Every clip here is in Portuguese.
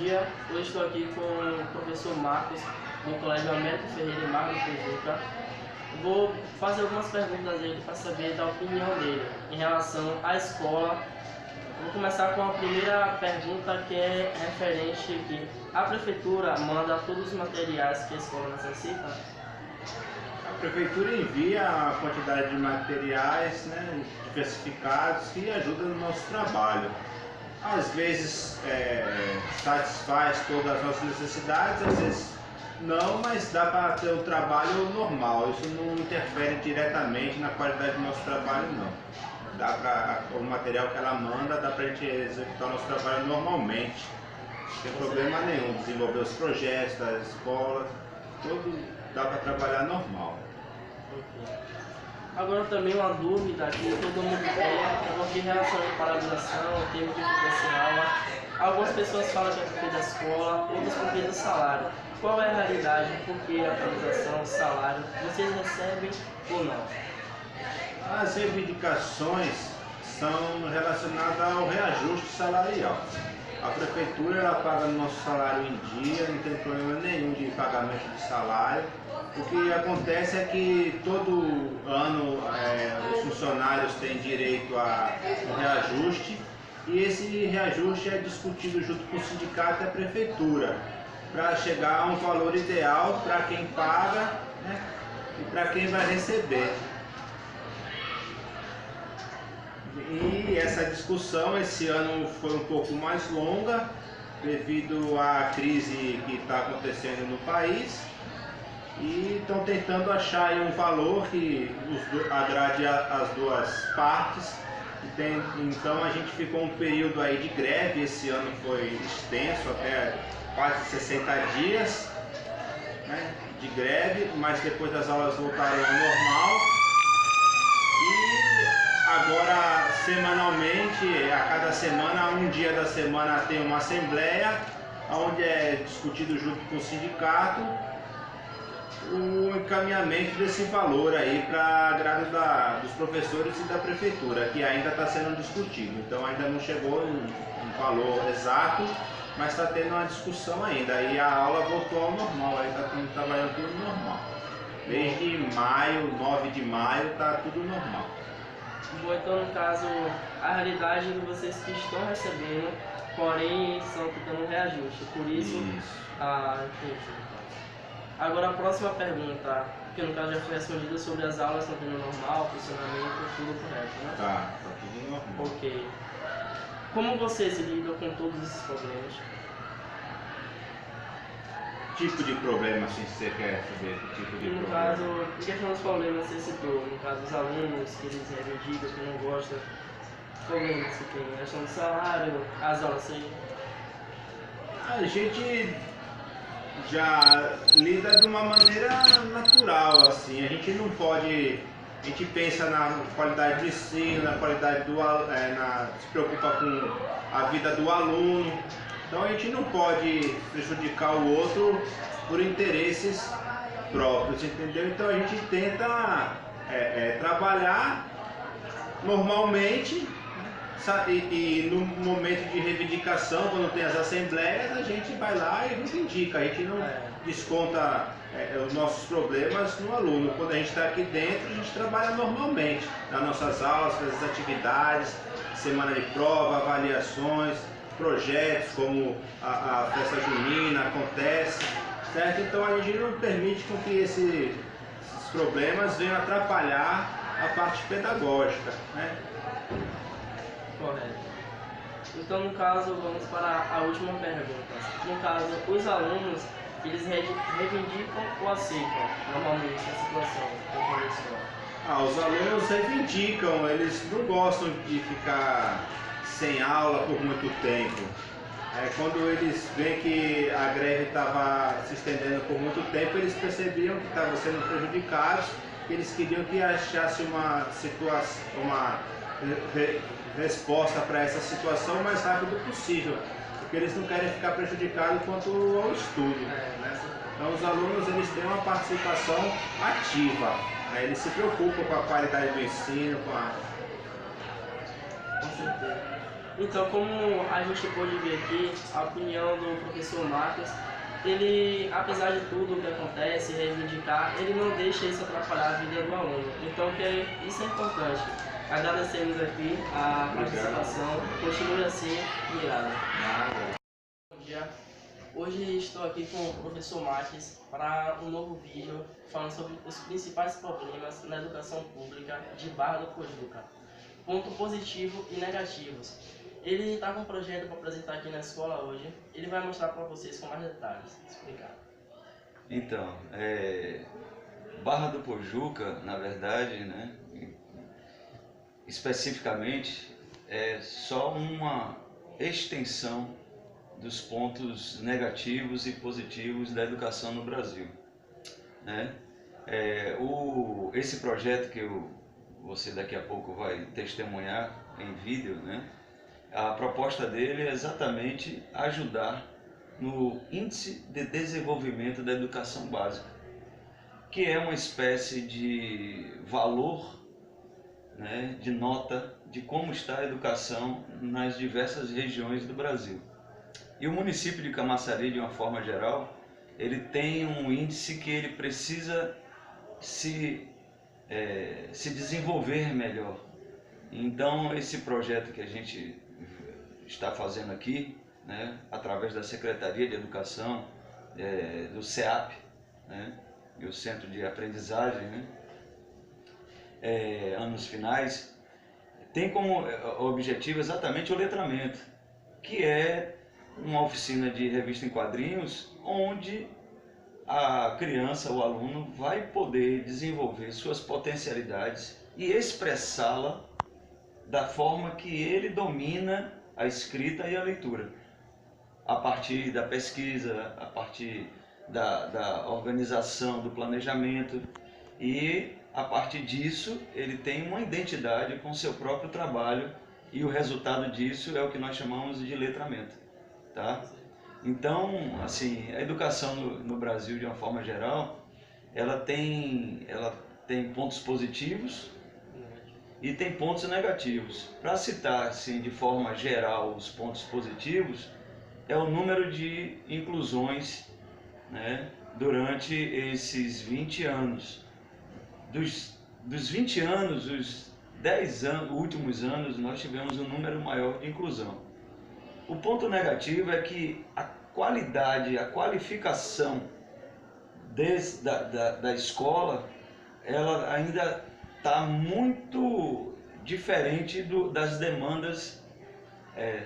dia. Hoje estou aqui com o professor Marcos, do Colégio Américo Ferreira e Marcos Tijuca. Vou fazer algumas perguntas a ele para saber da opinião dele em relação à escola. Vou começar com a primeira pergunta, que é referente que a prefeitura manda todos os materiais que a escola necessita? A prefeitura envia a quantidade de materiais, né, diversificados, que ajudam no nosso trabalho. Às vezes satisfaz todas as nossas necessidades, às vezes não, mas dá para ter um trabalho normal. Isso não interfere diretamente na qualidade do nosso trabalho, não. Dá para o material que ela manda, dá para a gente executar o nosso trabalho normalmente, sem problema nenhum. Desenvolver os projetos da escola, tudo dá para trabalhar normal. Agora também uma dúvida que todo mundo tem, é porque em relação à paralisação, o tempo que fica sem aula, algumas pessoas falam que é porque da escola, outras porque do salário. Qual é a realidade? Por que a paralisação, o salário? Vocês recebem ou não? As reivindicações são relacionadas ao reajuste salarial. A prefeitura ela paga o nosso salário em dia, não tem problema nenhum de pagamento de salário. O que acontece é que todo ano os funcionários têm direito a um reajuste, e esse reajuste é discutido junto com o sindicato e a prefeitura, para chegar a um valor ideal para quem paga, né, e para quem vai receber. E essa discussão esse ano foi um pouco mais longa, devido à crise que está acontecendo no país, e estão tentando achar aí um valor que agrade as duas partes. Então a gente ficou um período aí de greve, esse ano foi extenso, até quase 60 dias, né, de greve, mas depois das aulas voltaram ao normal. Agora, semanalmente, a cada semana, um dia da semana tem uma assembleia, onde é discutido junto com o sindicato o encaminhamento desse valor aí para agrado dos professores e da prefeitura, que ainda está sendo discutido. Então ainda não chegou um valor exato, mas está tendo uma discussão ainda. E a aula voltou ao normal, aí está trabalhando tudo normal. Desde maio, 9 de maio, está tudo normal. Bom, então no caso, a realidade de vocês que estão recebendo, porém estão tendo um reajuste, por isso. Entendi. Agora a próxima pergunta, que no caso já foi respondida, sobre as aulas estão tendo normal, funcionamento, tudo correto, né? Tá tudo normal. Ok. Como vocês lidam com todos esses problemas? Tipo de problema, assim, você quer saber? Que tipo de no problema? caso, em questão dos problemas que você citou, no caso dos alunos que eles reivindicam, que não gostam, problemas que tem, a questão do salário, as aulas aí. A gente já lida de uma maneira natural, assim. A gente não pode, a gente pensa na qualidade do ensino, na qualidade do se preocupa com a vida do aluno. Então a gente não pode prejudicar o outro por interesses próprios, entendeu? Então a gente tenta trabalhar normalmente, e no momento de reivindicação, quando tem as assembleias, a gente vai lá e reivindica. A gente não desconta os nossos problemas no aluno. Quando a gente está aqui dentro, a gente trabalha normalmente nas nossas aulas, faz as atividades, semana de prova, avaliações, projetos como a festa junina acontece, certo? Então a gente não permite com que esses problemas venham atrapalhar a parte pedagógica, né? Correto. Então, no caso, vamos para a última pergunta. No caso, os alunos, eles reivindicam ou aceitam normalmente a situação dentro da escola? Os alunos reivindicam, eles não gostam de ficar sem aula por muito tempo. Quando eles veem que a greve estava se estendendo por muito tempo, eles percebiam que estavam sendo prejudicados, que eles queriam que achasse uma resposta para essa situação o mais rápido possível, porque eles não querem ficar prejudicados quanto ao estudo, né? Então os alunos eles têm uma participação ativa, né? Eles se preocupam com a qualidade do ensino, Com certeza. Então, como a gente pôde ver aqui, a opinião do professor Marcos, ele, apesar de tudo o que acontece, reivindicar, ele não deixa isso atrapalhar a vida do aluno. Então, isso é importante. Agradecemos aqui a participação. Continue assim, obrigado. Bom dia. Hoje estou aqui com o professor Marques para um novo vídeo falando sobre os principais problemas na educação pública de Barra do Pojuca. Ponto positivo e negativos. Ele está com um projeto para apresentar aqui na escola hoje. Ele vai mostrar para vocês com mais detalhes. Explicar. Então, Barra do Pojuca, na verdade, né, especificamente, é só uma extensão dos pontos negativos e positivos da educação no Brasil, né? Esse projeto que você daqui a pouco vai testemunhar em vídeo, né? A proposta dele é exatamente ajudar no Índice de Desenvolvimento da Educação Básica, que é uma espécie de valor, né, de nota de como está a educação nas diversas regiões do Brasil. E o município de Camaçari, de uma forma geral, ele tem um índice que ele precisa se desenvolver melhor. Então, esse projeto que a gente está fazendo aqui, né, através da Secretaria de Educação, do CEAP, né, e o Centro de Aprendizagem, né, anos finais, tem como objetivo exatamente o letramento, que é uma oficina de revista em quadrinhos, onde a criança, o aluno, vai poder desenvolver suas potencialidades e expressá-la da forma que ele domina a escrita e a leitura, a partir da pesquisa, a partir da organização, do planejamento, e a partir disso ele tem uma identidade com seu próprio trabalho, e o resultado disso é o que nós chamamos de letramento, tá? Então, assim, a educação no Brasil, de uma forma geral, ela tem pontos positivos e tem pontos negativos. Para citar, assim, de forma geral, os pontos positivos, é o número de inclusões, né, durante esses 20 anos. Dos 20 anos, os 10 anos, últimos anos, nós tivemos um número maior de inclusão. O ponto negativo é que a qualidade, a qualificação da escola, ela ainda está muito diferente das demandas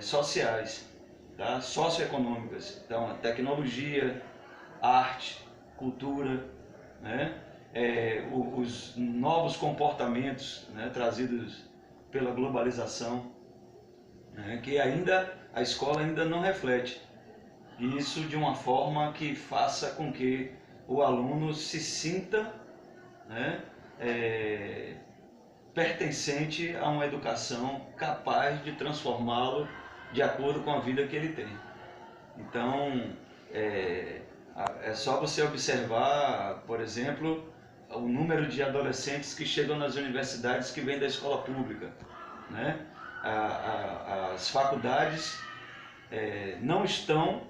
sociais, tá? Socioeconômicas. Então, a tecnologia, arte, cultura, né? Os novos comportamentos, né, trazidos pela globalização, né, que a escola ainda não reflete. Isso de uma forma que faça com que o aluno se sinta, né, pertencente a uma educação capaz de transformá-lo de acordo com a vida que ele tem. Então, é só você observar, por exemplo, o número de adolescentes que chegam nas universidades que vêm da escola pública, né? As faculdades não estão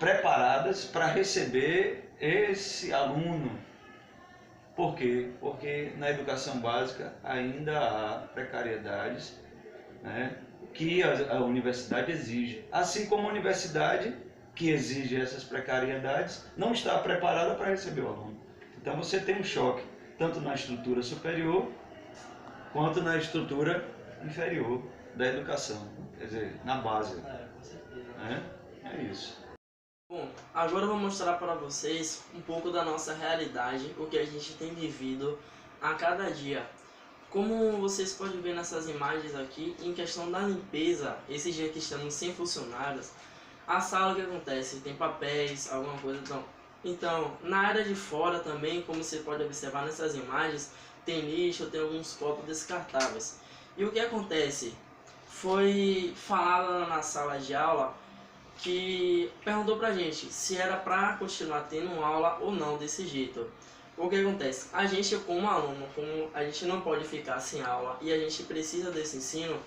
preparadas para receber esse aluno. Por quê? Porque na educação básica ainda há precariedades, né, que a universidade exige. Assim como a universidade, que exige essas precariedades, não está preparada para receber o aluno. Então você tem um choque, tanto na estrutura superior, quanto na estrutura inferior da educação, quer dizer, na base. Com certeza. É isso. Bom, agora eu vou mostrar para vocês um pouco da nossa realidade, o que a gente tem vivido a cada dia. Como vocês podem ver nessas imagens aqui, em questão da limpeza, esses dias que estamos sem funcionários, a sala, o que acontece? Tem papéis, alguma coisa, então, na área de fora também, como você pode observar nessas imagens, tem lixo, tem alguns copos descartáveis. E o que acontece? Foi falado na sala de aula que perguntou pra gente se era pra continuar tendo aula ou não desse jeito. O que acontece? A gente como aluno, como a gente não pode ficar sem aula e a gente precisa desse ensino,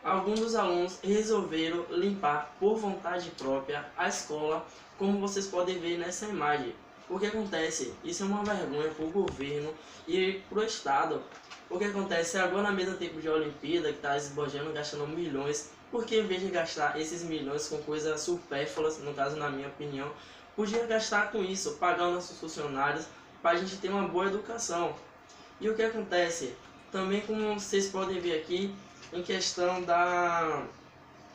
alguns dos alunos resolveram limpar por vontade própria a escola, como vocês podem ver nessa imagem. O que acontece? Isso é uma vergonha para o governo e para o Estado. O que acontece agora, no mesmo tempo de Olimpíada, que está esbanjando, gastando milhões, porque em vez de gastar esses milhões com coisas supérfluas, no caso na minha opinião, podia gastar com isso, pagar os nossos funcionários, para a gente ter uma boa educação. E o que acontece? Também, como vocês podem ver aqui, em questão da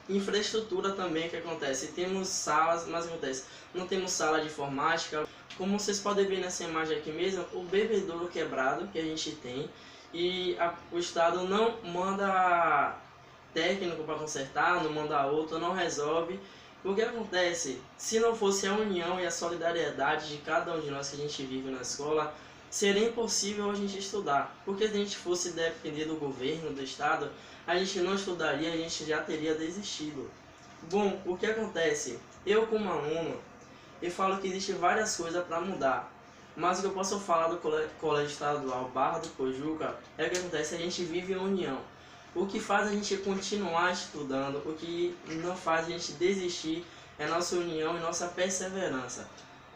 infraestrutura também, que acontece, temos salas, mas acontece, não temos sala de informática, como vocês podem ver nessa imagem aqui mesmo, o bebedouro quebrado que a gente tem, e o Estado não manda técnico para consertar, não manda outro, não resolve. O que acontece? Se não fosse a união e a solidariedade de cada um de nós que a gente vive na escola, seria impossível a gente estudar. Porque se a gente fosse depender do governo, do Estado, a gente não estudaria, a gente já teria desistido. Bom, o que acontece? Eu como aluno, eu falo que existem várias coisas para mudar. Mas o que eu posso falar do Colégio Estadual Barra do Pojuca é o que acontece, a gente vive em união. O que faz a gente continuar estudando, o que não faz a gente desistir é nossa união e nossa perseverança.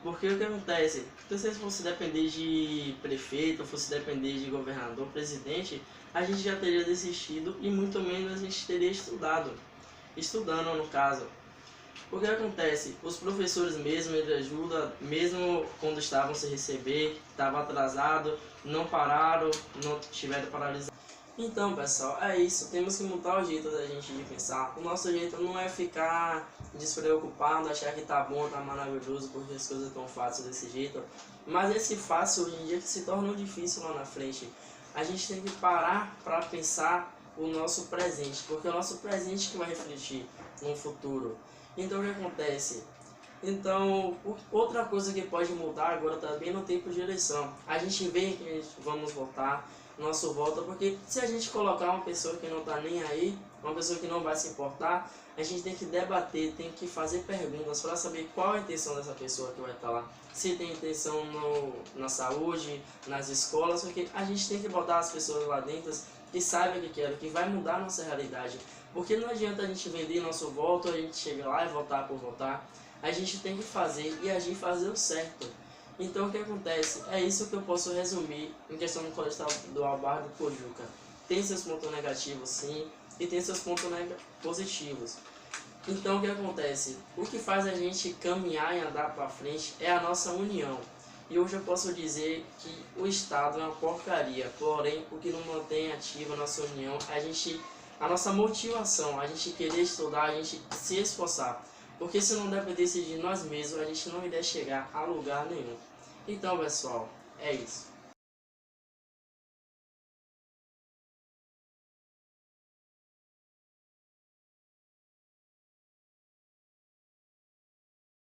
Porque o que acontece? Se você fosse depender de prefeito, fosse depender de governador, presidente, a gente já teria desistido e muito menos a gente teria estudando no caso. O que acontece? Os professores mesmo, eles ajudam, mesmo quando estavam sem receber, estava atrasado, não pararam, não tiveram paralisação. Então, pessoal, é isso. Temos que mudar o jeito da gente de pensar. O nosso jeito não é ficar despreocupado, achar que tá bom, tá maravilhoso, porque as coisas estão fáceis desse jeito. Mas esse fácil hoje em dia que se tornou difícil lá na frente. A gente tem que parar para pensar o nosso presente, porque é o nosso presente que vai refletir no futuro. Então, o que acontece? Então, outra coisa que pode mudar agora também no tempo de eleição. A gente vê que vamos votar, nosso voto, porque se a gente colocar uma pessoa que não está nem aí, uma pessoa que não vai se importar, a gente tem que debater, tem que fazer perguntas para saber qual é a intenção dessa pessoa que vai estar lá. Se tem intenção na saúde, nas escolas, porque a gente tem que botar as pessoas lá dentro que saibam o que querem, que vai mudar a nossa realidade. Porque não adianta a gente vender nosso voto, a gente chegar lá e votar por votar. A gente tem que fazer e agir, fazer o certo. Então o que acontece? É isso que eu posso resumir em questão do Colégio Estadual Barra do Pojuca. Tem seus pontos negativos sim, e tem seus pontos positivos. Então o que acontece? O que faz a gente caminhar e andar para frente é a nossa união. E hoje eu posso dizer que o Estado é uma porcaria, porém o que não mantém ativa a nossa união é a nossa motivação, a gente querer estudar, a gente se esforçar. Porque se não dependesse de nós mesmos, a gente não iria chegar a lugar nenhum. Então, pessoal, é isso.